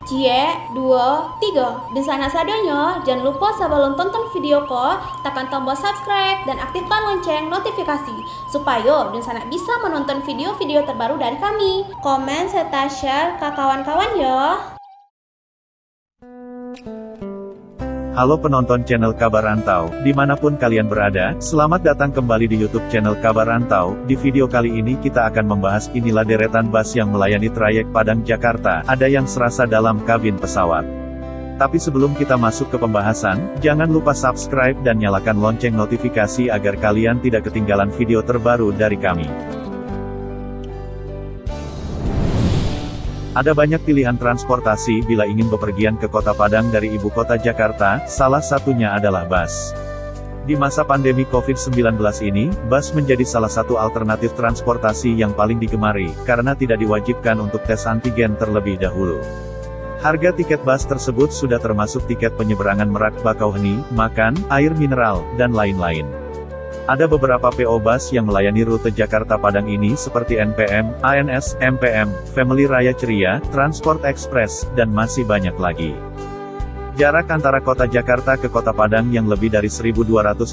Cie, 2, 3. Dan sana sadanya, jangan lupa sebelum tonton video ko, tekan tombol subscribe dan aktifkan lonceng notifikasi supaya dan sana bisa menonton video-video terbaru dari kami. Komen serta share ke kawan-kawan ya. Halo penonton channel Kabar Rantau, dimanapun kalian berada, selamat datang kembali di YouTube channel Kabar Rantau. Di video kali ini kita akan membahas inilah deretan bus yang melayani trayek Padang Jakarta, ada yang serasa dalam kabin pesawat. Tapi sebelum kita masuk ke pembahasan, jangan lupa subscribe dan nyalakan lonceng notifikasi agar kalian tidak ketinggalan video terbaru dari kami. Ada banyak pilihan transportasi bila ingin bepergian ke Kota Padang dari ibu kota Jakarta, salah satunya adalah bus. Di masa pandemi COVID-19 ini, bus menjadi salah satu alternatif transportasi yang paling digemari, karena tidak diwajibkan untuk tes antigen terlebih dahulu. Harga tiket bus tersebut sudah termasuk tiket penyeberangan Merak Bakauheni, makan, air mineral, dan lain-lain. Ada beberapa PO Bus yang melayani rute Jakarta Padang ini seperti NPM, ANS, MPM, Family Raya Ceria, Transport Express, dan masih banyak lagi. Jarak antara kota Jakarta ke kota Padang yang lebih dari 1.200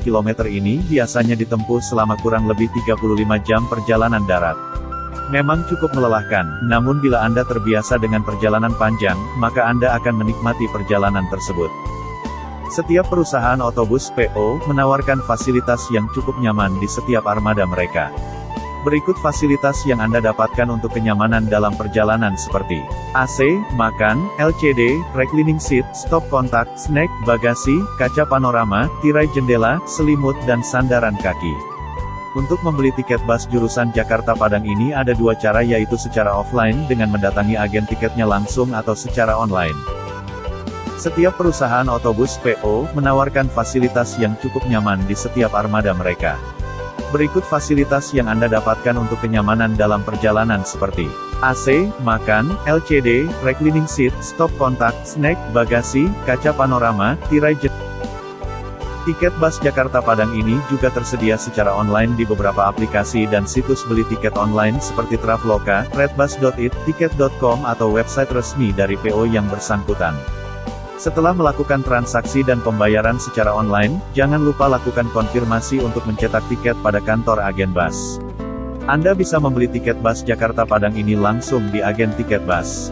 km ini biasanya ditempuh selama kurang lebih 35 jam perjalanan darat. Memang cukup melelahkan, namun bila Anda terbiasa dengan perjalanan panjang, maka Anda akan menikmati perjalanan tersebut. Setiap perusahaan otobus PO menawarkan fasilitas yang cukup nyaman di setiap armada mereka. Berikut fasilitas yang Anda dapatkan untuk kenyamanan dalam perjalanan seperti AC, makan, LCD, reclining seat, stop kontak, snack, bagasi, kaca panorama, tirai jendela, selimut dan sandaran kaki. Untuk membeli tiket bus jurusan Jakarta Padang ini ada dua cara, yaitu secara offline dengan mendatangi agen tiketnya langsung atau secara online. Setiap perusahaan otobus PO menawarkan fasilitas yang cukup nyaman di setiap armada mereka. Berikut fasilitas yang Anda dapatkan untuk kenyamanan dalam perjalanan seperti AC, makan, LCD, reclining seat, stop kontak, snack, bagasi, kaca panorama, tirai jendela. Tiket bus Jakarta Padang ini juga tersedia secara online di beberapa aplikasi dan situs beli tiket online seperti Traveloka, Redbus.it, Tiket.com atau website resmi dari PO yang bersangkutan. Setelah melakukan transaksi dan pembayaran secara online, jangan lupa lakukan konfirmasi untuk mencetak tiket pada kantor agen bus. Anda bisa membeli tiket bus Jakarta Padang ini langsung di agen tiket bus.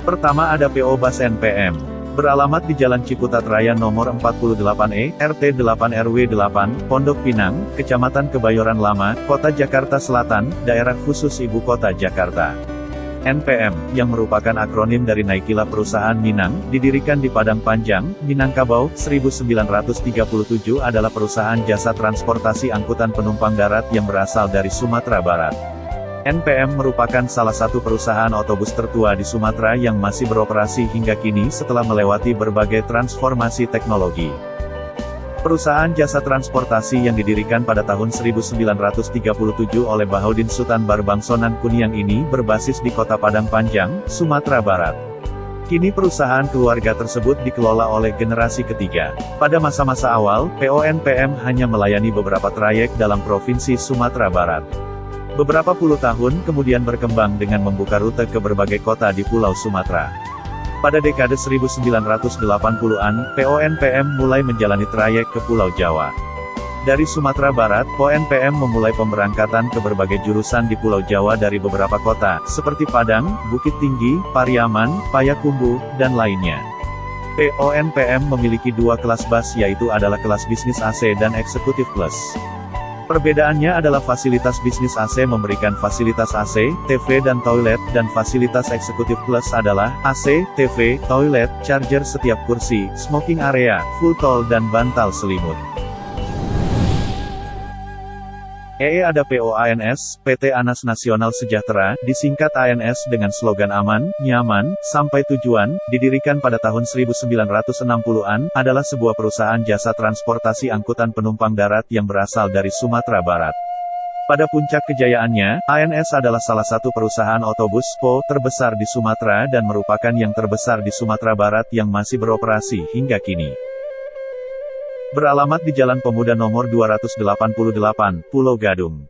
Pertama ada PO Bus NPM. Beralamat di Jalan Ciputat Raya nomor 48E, RT 8 RW 8, Pondok Pinang, Kecamatan Kebayoran Lama, Kota Jakarta Selatan, Daerah Khusus Ibu Kota Jakarta. NPM, yang merupakan akronim dari Naikilah Perusahaan Minang, didirikan di Padang Panjang, Minangkabau, 1937 adalah perusahaan jasa transportasi angkutan penumpang darat yang berasal dari Sumatera Barat. NPM merupakan salah satu perusahaan otobus tertua di Sumatera yang masih beroperasi hingga kini setelah melewati berbagai transformasi teknologi. Perusahaan jasa transportasi yang didirikan pada tahun 1937 oleh Bahodin Sultan Barbangsonan Kuniang ini berbasis di Kota Padang Panjang, Sumatera Barat. Kini perusahaan keluarga tersebut dikelola oleh generasi ketiga. Pada masa-masa awal, PO NPM hanya melayani beberapa trayek dalam Provinsi Sumatera Barat. Beberapa puluh tahun kemudian berkembang dengan membuka rute ke berbagai kota di Pulau Sumatera. Pada dekade 1980-an, PO NPM mulai menjalani trayek ke Pulau Jawa. Dari Sumatera Barat, PO NPM memulai pemberangkatan ke berbagai jurusan di Pulau Jawa dari beberapa kota, seperti Padang, Bukit Tinggi, Pariaman, Payakumbuh, dan lainnya. PO NPM memiliki dua kelas bus, yaitu adalah kelas bisnis AC dan eksekutif plus. Perbedaannya adalah fasilitas bisnis AC memberikan fasilitas AC, TV dan toilet, dan fasilitas eksekutif plus adalah AC, TV, toilet, charger setiap kursi, smoking area, full tol dan bantal selimut. Ada PO ANS, PT Anas Nasional Sejahtera, disingkat ANS dengan slogan aman, nyaman, sampai tujuan, didirikan pada tahun 1960-an, adalah sebuah perusahaan jasa transportasi angkutan penumpang darat yang berasal dari Sumatera Barat. Pada puncak kejayaannya, ANS adalah salah satu perusahaan otobus PO terbesar di Sumatera dan merupakan yang terbesar di Sumatera Barat yang masih beroperasi hingga kini. Beralamat di Jalan Pemuda nomor 288, Pulau Gadung.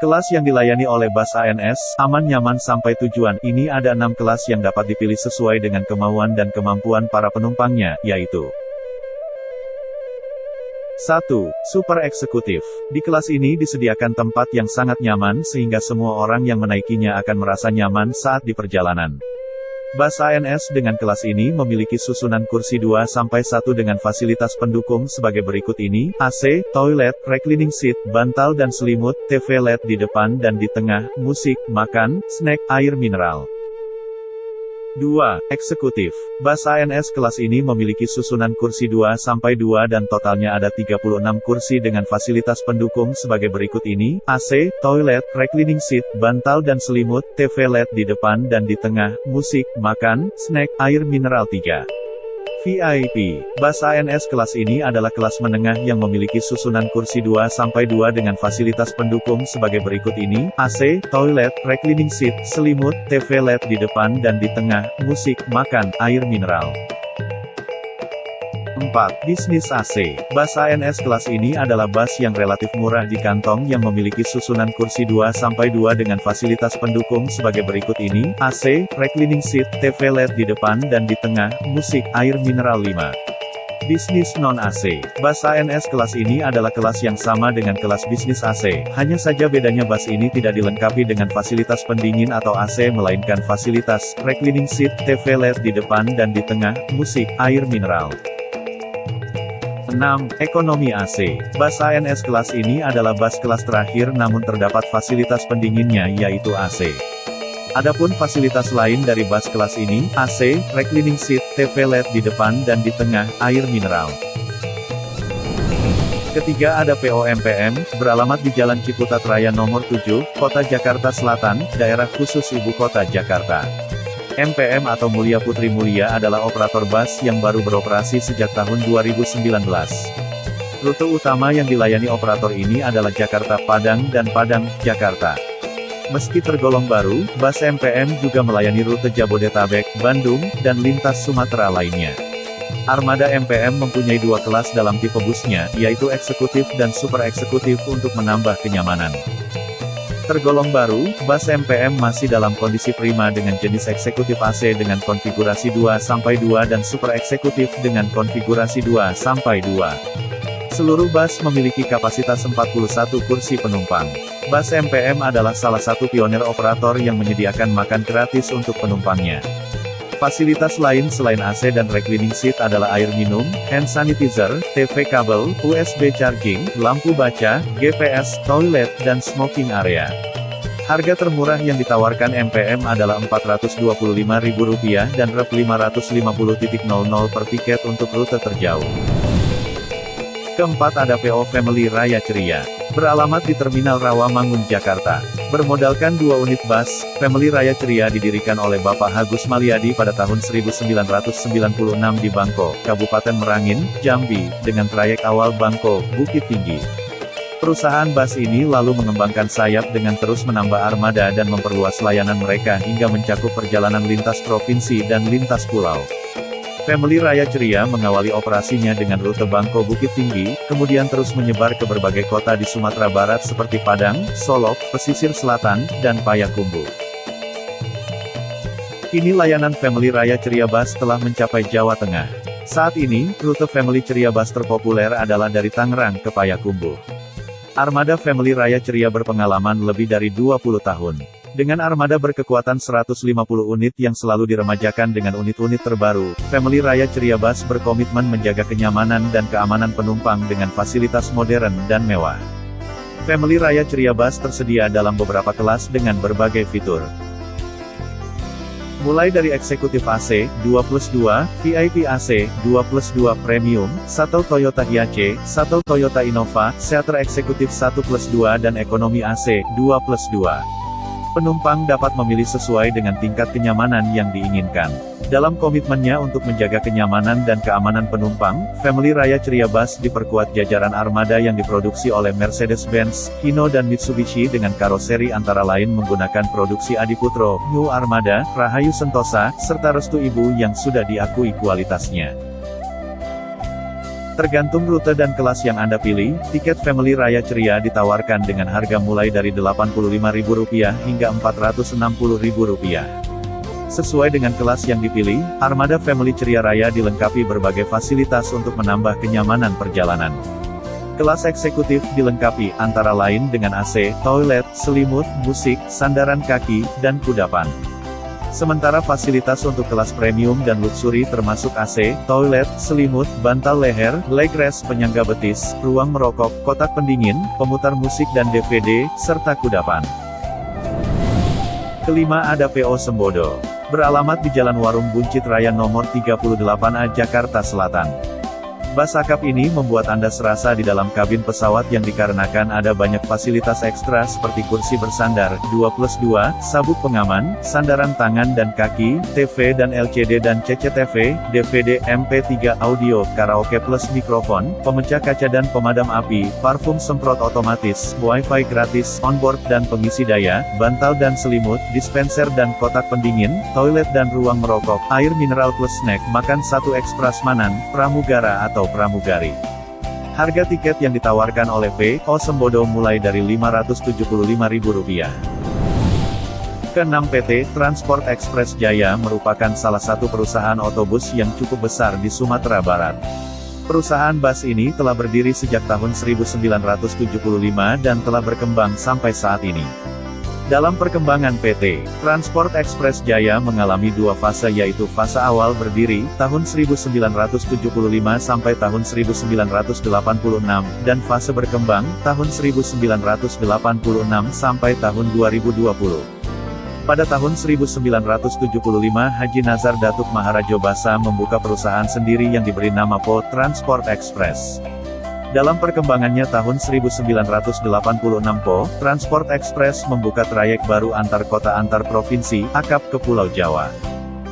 Kelas yang dilayani oleh Bus ANS, aman nyaman sampai tujuan. Ini ada 6 kelas yang dapat dipilih sesuai dengan kemauan dan kemampuan para penumpangnya, yaitu 1. Super Eksekutif. Di kelas ini disediakan tempat yang sangat nyaman sehingga semua orang yang menaikinya akan merasa nyaman saat di perjalanan. Bus ANS dengan kelas ini memiliki susunan kursi 2-1 dengan fasilitas pendukung sebagai berikut ini, AC, toilet, reclining seat, bantal dan selimut, TV LED di depan dan di tengah, musik, makan, snack, air mineral. 2. Eksekutif. Bus ANS kelas ini memiliki susunan kursi 2-2 dan totalnya ada 36 kursi dengan fasilitas pendukung sebagai berikut ini, AC, toilet, reclining seat, bantal dan selimut, TV LED di depan dan di tengah, musik, makan, snack, air mineral. 3. VIP. Bus ANS kelas ini adalah kelas menengah yang memiliki susunan kursi 2-2 dengan fasilitas pendukung sebagai berikut ini, AC, toilet, reclining seat, selimut, TV LED di depan dan di tengah, musik, makan, air mineral. 4. Bisnis AC. Bus ANS kelas ini adalah bus yang relatif murah di kantong yang memiliki susunan kursi 2-2 dengan fasilitas pendukung sebagai berikut ini, AC, reclining seat, TV LED di depan dan di tengah, musik, air mineral. 5. Bisnis non-AC. Bus ANS kelas ini adalah kelas yang sama dengan kelas bisnis AC, hanya saja bedanya bus ini tidak dilengkapi dengan fasilitas pendingin atau AC melainkan fasilitas reclining seat, TV LED di depan dan di tengah, musik, air mineral. 6. Ekonomi AC. Bus ANS kelas ini adalah bus kelas terakhir namun terdapat fasilitas pendinginnya yaitu AC. Adapun fasilitas lain dari bus kelas ini, AC, reclining seat, TV LED di depan dan di tengah, air mineral. Ketiga ada POMPM, beralamat di Jalan Ciputat Raya nomor 7, Kota Jakarta Selatan, Daerah Khusus Ibu Kota Jakarta. MPM atau Mulia Putri Mulia adalah operator bus yang baru beroperasi sejak tahun 2019. Rute utama yang dilayani operator ini adalah Jakarta-Padang dan Padang-Jakarta. Meski tergolong baru, bus MPM juga melayani rute Jabodetabek, Bandung, dan lintas Sumatera lainnya. Armada MPM mempunyai 2 kelas dalam tipe busnya, yaitu eksekutif dan super eksekutif untuk menambah kenyamanan. Tergolong baru, bus MPM masih dalam kondisi prima dengan jenis eksekutif AC dengan konfigurasi 2-2 dan super eksekutif dengan konfigurasi 2-2. Seluruh bus memiliki kapasitas 41 kursi penumpang. Bus MPM adalah salah satu pionir operator yang menyediakan makan gratis untuk penumpangnya. Fasilitas lain selain AC dan reclining seat adalah air minum, hand sanitizer, TV kabel, USB charging, lampu baca, GPS, toilet, dan smoking area. Harga termurah yang ditawarkan MPM adalah Rp425.000 dan Rp550.00 per tiket untuk rute terjauh. Keempat ada PO Family Raya Ceria. Beralamat di Terminal Rawamangun, Jakarta. Bermodalkan 2 unit bus, Family Raya Ceria didirikan oleh Bapak Agus Maliadi pada tahun 1996 di Bangko, Kabupaten Merangin, Jambi, dengan trayek awal Bangko, Bukit Tinggi. Perusahaan bus ini lalu mengembangkan sayap dengan terus menambah armada dan memperluas layanan mereka hingga mencakup perjalanan lintas provinsi dan lintas pulau. Family Raya Ceria mengawali operasinya dengan rute Bangko Bukit Tinggi, kemudian terus menyebar ke berbagai kota di Sumatera Barat seperti Padang, Solok, Pesisir Selatan, dan Payakumbuh. Kini layanan Family Raya Ceria Bus telah mencapai Jawa Tengah. Saat ini, rute Family Ceria Bus terpopuler adalah dari Tangerang ke Payakumbuh. Armada Family Raya Ceria berpengalaman lebih dari 20 tahun. Dengan armada berkekuatan 150 unit yang selalu diremajakan dengan unit-unit terbaru, Family Raya Ceria Bus berkomitmen menjaga kenyamanan dan keamanan penumpang dengan fasilitas modern dan mewah. Family Raya Ceria Bus tersedia dalam beberapa kelas dengan berbagai fitur. Mulai dari eksekutif AC, 2+2, VIP AC, 2+2 Premium, Shuttle Toyota Hiace, Shuttle Toyota Innova, Seatra Eksekutif 1+2 dan Ekonomi AC, 2+2. Penumpang dapat memilih sesuai dengan tingkat kenyamanan yang diinginkan. Dalam komitmennya untuk menjaga kenyamanan dan keamanan penumpang, Family Raya Ceria Bus diperkuat jajaran armada yang diproduksi oleh Mercedes-Benz, Hino dan Mitsubishi dengan karoseri antara lain menggunakan produksi Adiputro, New Armada, Rahayu Sentosa, serta Restu Ibu yang sudah diakui kualitasnya. Tergantung rute dan kelas yang Anda pilih, tiket Family Raya Ceria ditawarkan dengan harga mulai dari Rp85.000 hingga Rp460.000. Sesuai dengan kelas yang dipilih, armada Family Ceria Raya dilengkapi berbagai fasilitas untuk menambah kenyamanan perjalanan. Kelas eksekutif dilengkapi antara lain dengan AC, toilet, selimut, musik, sandaran kaki, dan kudapan. Sementara fasilitas untuk kelas premium dan luxury termasuk AC, toilet, selimut, bantal leher, leg rest penyangga betis, ruang merokok, kotak pendingin, pemutar musik dan DVD, serta kudapan. Kelima ada PO Sembodo. Beralamat di Jalan Warung Buncit Raya nomor 38A Jakarta Selatan. Bus akap ini membuat Anda serasa di dalam kabin pesawat yang dikarenakan ada banyak fasilitas ekstra seperti kursi bersandar, 2+2, sabuk pengaman, sandaran tangan dan kaki, TV dan LCD dan CCTV, DVD, MP3 audio, karaoke plus mikrofon, pemecah kaca dan pemadam api, parfum semprot otomatis, wifi gratis, onboard dan pengisi daya, bantal dan selimut, dispenser dan kotak pendingin, toilet dan ruang merokok, air mineral plus snack, makan satu eks prasmanan, pramugara atau pramugari. Harga tiket yang ditawarkan oleh PO Sembodo mulai dari Rp575.000. Keenam, PT Transport Express Jaya merupakan salah satu perusahaan otobus yang cukup besar di Sumatera Barat. Perusahaan bus ini telah berdiri sejak tahun 1975 dan telah berkembang sampai saat ini. Dalam perkembangan PT Transport Express Jaya mengalami dua fase, yaitu fase awal berdiri, tahun 1975 sampai tahun 1986, dan fase berkembang, tahun 1986 sampai tahun 2020. Pada tahun 1975 Haji Nazar Datuk Maharajo Basa membuka perusahaan sendiri yang diberi nama PO Transport Express. Dalam perkembangannya tahun 1986 PO Transport Express membuka trayek baru antar kota antar provinsi, akap ke Pulau Jawa.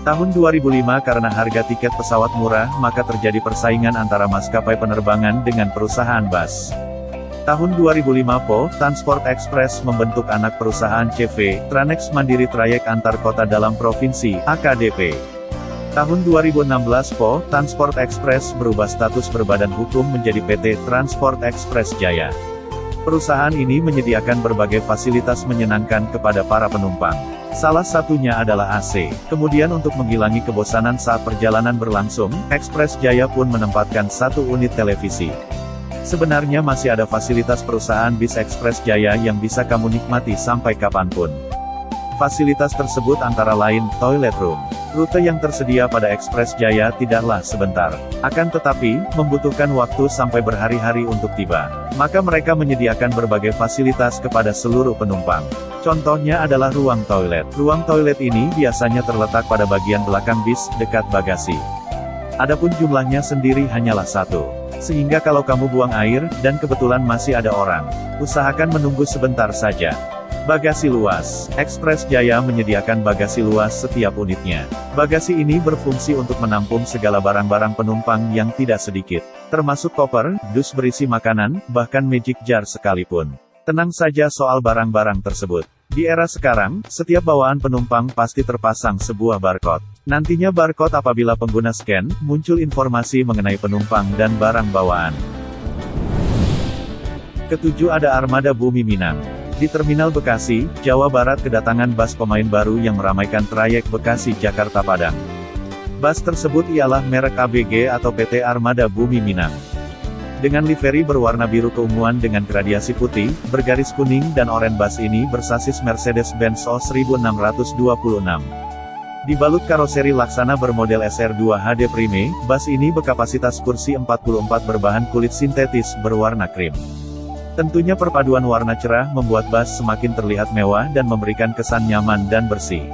Tahun 2005 karena harga tiket pesawat murah, maka terjadi persaingan antara maskapai penerbangan dengan perusahaan bus. Tahun 2005 PO Transport Express membentuk anak perusahaan CV, Tranex Mandiri Trayek Antar Kota Dalam Provinsi, AKDP. Tahun 2016 PO Transport Express berubah status berbadan hukum menjadi PT Transport Express Jaya. Perusahaan ini menyediakan berbagai fasilitas menyenangkan kepada para penumpang. Salah satunya adalah AC. Kemudian untuk menghilangi kebosanan saat perjalanan berlangsung, Express Jaya pun menempatkan satu unit televisi. Sebenarnya masih ada fasilitas perusahaan bis Express Jaya yang bisa kamu nikmati sampai kapanpun. Fasilitas tersebut antara lain, toilet room. Rute yang tersedia pada Express Jaya tidaklah sebentar. Akan tetapi, membutuhkan waktu sampai berhari-hari untuk tiba. Maka mereka menyediakan berbagai fasilitas kepada seluruh penumpang. Contohnya adalah ruang toilet. Ruang toilet ini biasanya terletak pada bagian belakang bis, dekat bagasi. Adapun jumlahnya sendiri hanyalah satu. Sehingga kalau kamu buang air, dan kebetulan masih ada orang, usahakan menunggu sebentar saja. Bagasi luas. Express Jaya menyediakan bagasi luas setiap unitnya. Bagasi ini berfungsi untuk menampung segala barang-barang penumpang yang tidak sedikit, termasuk koper, dus berisi makanan, bahkan magic jar sekalipun. Tenang saja soal barang-barang tersebut. Di era sekarang, setiap bawaan penumpang pasti terpasang sebuah barcode. Nantinya barcode apabila pengguna scan, muncul informasi mengenai penumpang dan barang bawaan. Ketujuh ada Armada Bumi Minang. Di Terminal Bekasi, Jawa Barat kedatangan bus pemain baru yang meramaikan trayek Bekasi-Jakarta Padang. Bus tersebut ialah merek ABG atau PT Armada Bumi Minang. Dengan livery berwarna biru keunguan dengan gradiasi putih, bergaris kuning dan oranye, bus ini bersasis Mercedes-Benz O 1626. Dibalut karoseri laksana bermodel SR2 HD Prime, bus ini berkapasitas kursi 44 berbahan kulit sintetis berwarna krim. Tentunya perpaduan warna cerah membuat bus semakin terlihat mewah dan memberikan kesan nyaman dan bersih.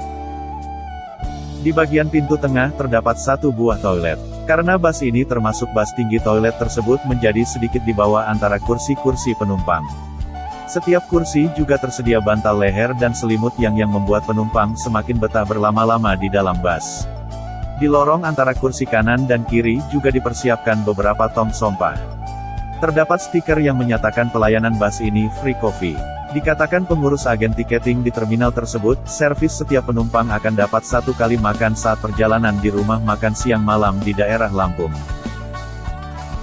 Di bagian pintu tengah terdapat satu buah toilet. Karena bus ini termasuk bus tinggi, toilet tersebut menjadi sedikit di bawah antara kursi-kursi penumpang. Setiap kursi juga tersedia bantal leher dan selimut yang membuat penumpang semakin betah berlama-lama di dalam bus. Di lorong antara kursi kanan dan kiri juga dipersiapkan beberapa tong sampah. Terdapat stiker yang menyatakan pelayanan bus ini free coffee. Dikatakan pengurus agen tiketing di terminal tersebut, servis setiap penumpang akan dapat 1 kali makan saat perjalanan di rumah makan siang malam di daerah Lampung.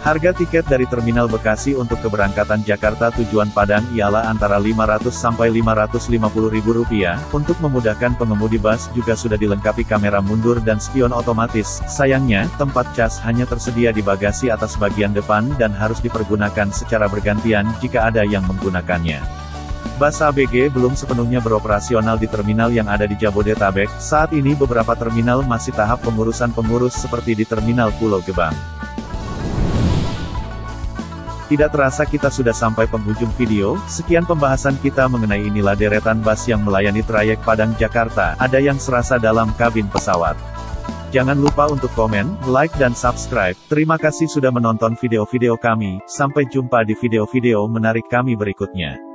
Harga tiket dari Terminal Bekasi untuk keberangkatan Jakarta tujuan Padang ialah antara Rp500 sampai Rp550.000. Untuk memudahkan pengemudi bus juga sudah dilengkapi kamera mundur dan spion otomatis. Sayangnya, tempat cas hanya tersedia di bagasi atas bagian depan dan harus dipergunakan secara bergantian jika ada yang menggunakannya. Bus ABG belum sepenuhnya beroperasional di terminal yang ada di Jabodetabek. Saat ini beberapa terminal masih tahap pengurusan pengurus seperti di Terminal Pulau Gebang. Tidak terasa kita sudah sampai penghujung video. Sekian pembahasan kita mengenai inilah deretan bus yang melayani trayek Padang Jakarta. Ada yang serasa dalam kabin pesawat. Jangan lupa untuk komen, like dan subscribe. Terima kasih sudah menonton video-video kami. Sampai jumpa di video-video menarik kami berikutnya.